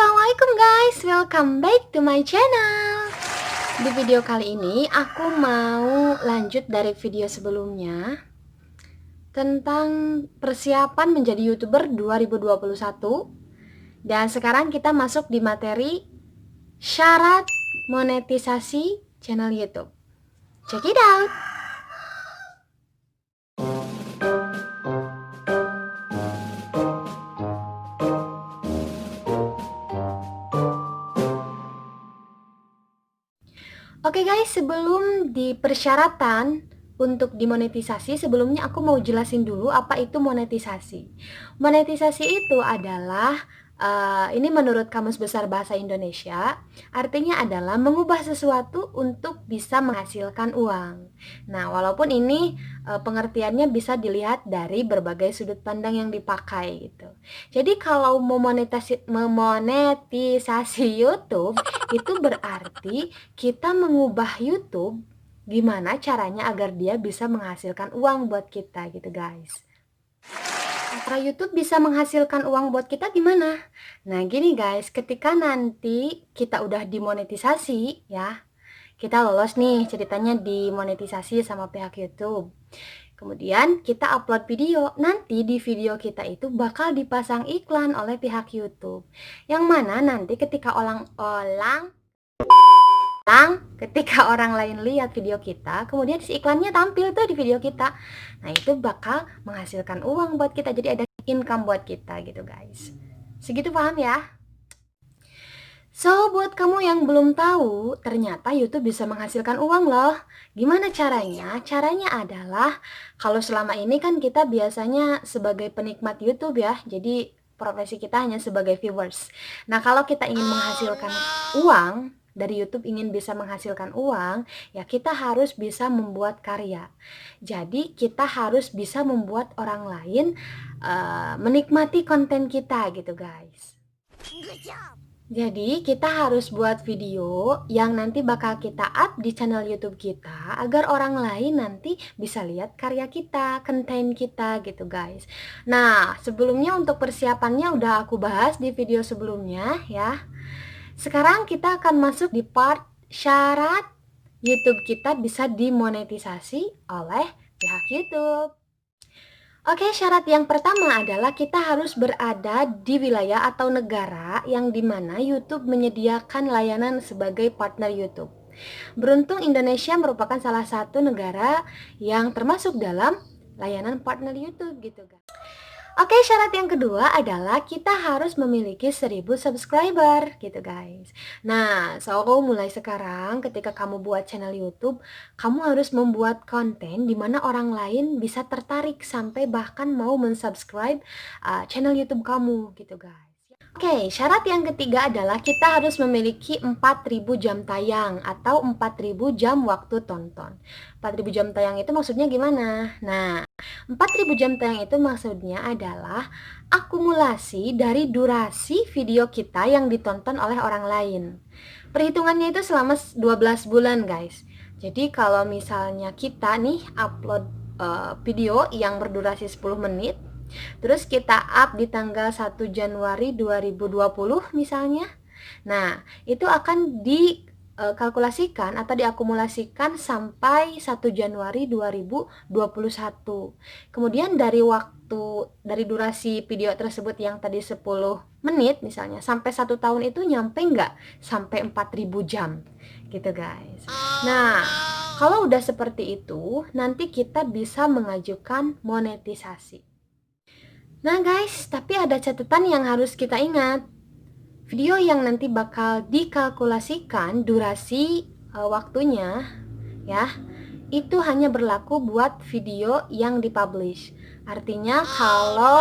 Assalamualaikum guys, welcome back to my channel. Di video kali ini aku mau lanjut dari video sebelumnya tentang persiapan menjadi YouTuber 2021. Dan sekarang kita masuk di materi syarat monetisasi channel YouTube. Check it out. Oke guys, sebelum di persyaratan untuk dimonetisasi, sebelumnya aku mau jelasin dulu apa itu monetisasi. Monetisasi itu adalah ini menurut Kamus Besar Bahasa Indonesia, artinya adalah mengubah sesuatu untuk bisa menghasilkan uang. Nah, walaupun ini pengertiannya bisa dilihat dari berbagai sudut pandang yang dipakai gitu. Jadi kalau memonetisasi YouTube itu berarti kita mengubah YouTube gimana caranya agar dia bisa menghasilkan uang buat kita gitu guys. Cara YouTube bisa menghasilkan uang buat kita gimana? Nah gini guys, ketika nanti kita udah dimonetisasi ya, kita lolos nih ceritanya dimonetisasi sama pihak YouTube. Kemudian kita upload video, nanti di video kita itu bakal dipasang iklan oleh pihak YouTube. Yang mana nanti ketika orang lain lihat video kita, kemudian si iklannya tampil tuh di video kita. Nah, itu bakal menghasilkan uang buat kita. Jadi ada income buat kita gitu, guys. Segitu paham ya? So, buat kamu yang belum tahu, ternyata YouTube bisa menghasilkan uang loh. Gimana caranya? Caranya adalah, kalau selama ini kan kita biasanya sebagai penikmat YouTube ya, jadi profesi kita hanya sebagai viewers. Nah, kalau kita ingin menghasilkan uang, dari YouTube ingin bisa menghasilkan uang, ya kita harus bisa membuat karya. Jadi, kita harus bisa membuat orang lain menikmati konten kita gitu guys. Jadi kita harus buat video yang nanti bakal kita up di channel YouTube kita agar orang lain nanti bisa lihat karya kita, konten kita gitu guys. Nah, sebelumnya untuk persiapannya udah aku bahas di video sebelumnya ya. Sekarang kita akan masuk di part syarat YouTube kita bisa dimonetisasi oleh pihak YouTube. Oke, syarat yang pertama adalah kita harus berada di wilayah atau negara yang dimana YouTube menyediakan layanan sebagai partner YouTube. Beruntung Indonesia merupakan salah satu negara yang termasuk dalam layanan partner YouTube gitu guys. Oke, syarat yang kedua adalah kita harus memiliki 1000 subscriber gitu guys. Nah, so mulai sekarang ketika kamu buat channel YouTube, kamu harus membuat konten di mana orang lain bisa tertarik sampai bahkan mau mensubscribe channel YouTube kamu gitu guys. Oke, syarat yang ketiga adalah kita harus memiliki 4000 jam tayang atau 4000 jam waktu tonton. 4000 jam tayang itu maksudnya gimana? Nah, 4000 jam tayang itu maksudnya adalah akumulasi dari durasi video kita yang ditonton oleh orang lain. Perhitungannya itu selama 12 bulan guys. Jadi kalau misalnya kita nih upload video yang berdurasi 10 menit, terus kita up di tanggal 1 Januari 2020 misalnya. Nah, itu akan dikalkulasikan atau diakumulasikan sampai 1 Januari 2021. Kemudian dari durasi video tersebut yang tadi 10 menit misalnya sampai 1 tahun itu nyampe nggak? Sampai 4000 jam gitu guys. Nah, kalau udah seperti itu, nanti kita bisa mengajukan monetisasi. Nah guys, tapi ada catatan yang harus kita ingat. Video yang nanti bakal dikalkulasikan durasi waktunya ya, itu hanya berlaku buat video yang dipublish. Artinya kalau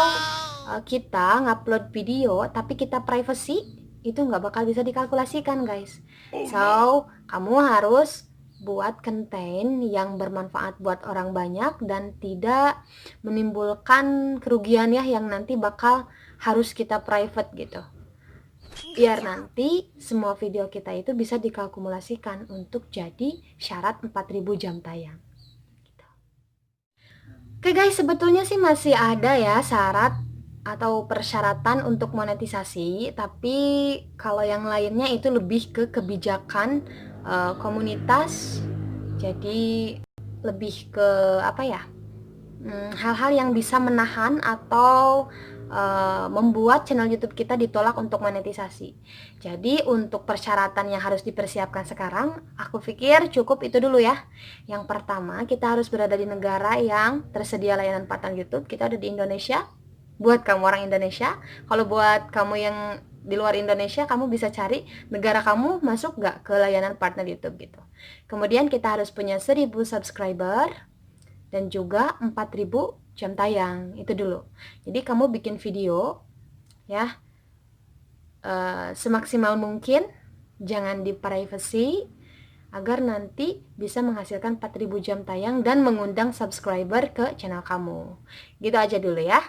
kita ngupload video tapi kita privacy, itu nggak bakal bisa dikalkulasikan guys. So, kamu harus buat konten yang bermanfaat buat orang banyak dan tidak menimbulkan kerugian ya yang nanti bakal harus kita private gitu. Biar nanti semua video kita itu bisa dikalkulasikan untuk jadi syarat 4000 jam tayang. Oke guys, sebetulnya sih masih ada ya syarat atau persyaratan untuk monetisasi, tapi kalau yang lainnya itu lebih ke kebijakan komunitas. Jadi lebih ke apa ya? Hal-hal yang bisa menahan atau membuat channel YouTube kita ditolak untuk monetisasi. Jadi untuk persyaratan yang harus dipersiapkan sekarang, aku pikir cukup itu dulu ya. Yang pertama, kita harus berada di negara yang tersedia layanan partner YouTube. Kita ada di Indonesia. Buat kamu orang Indonesia, kalau buat kamu yang di luar Indonesia, kamu bisa cari negara kamu masuk gak ke layanan partner YouTube gitu. Kemudian kita harus punya 1000 subscriber dan juga 4000 jam tayang. Itu dulu. Jadi kamu bikin video ya semaksimal mungkin, jangan di privacy, agar nanti bisa menghasilkan 4000 jam tayang dan mengundang subscriber ke channel kamu. Gitu aja dulu ya.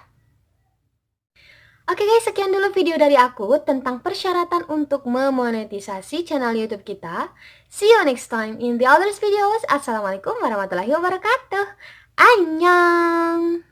Oke guys, sekian dulu video dari aku tentang persyaratan untuk memonetisasi channel YouTube kita. See you next time in the other videos. Assalamualaikum warahmatullahi wabarakatuh. Annyeong!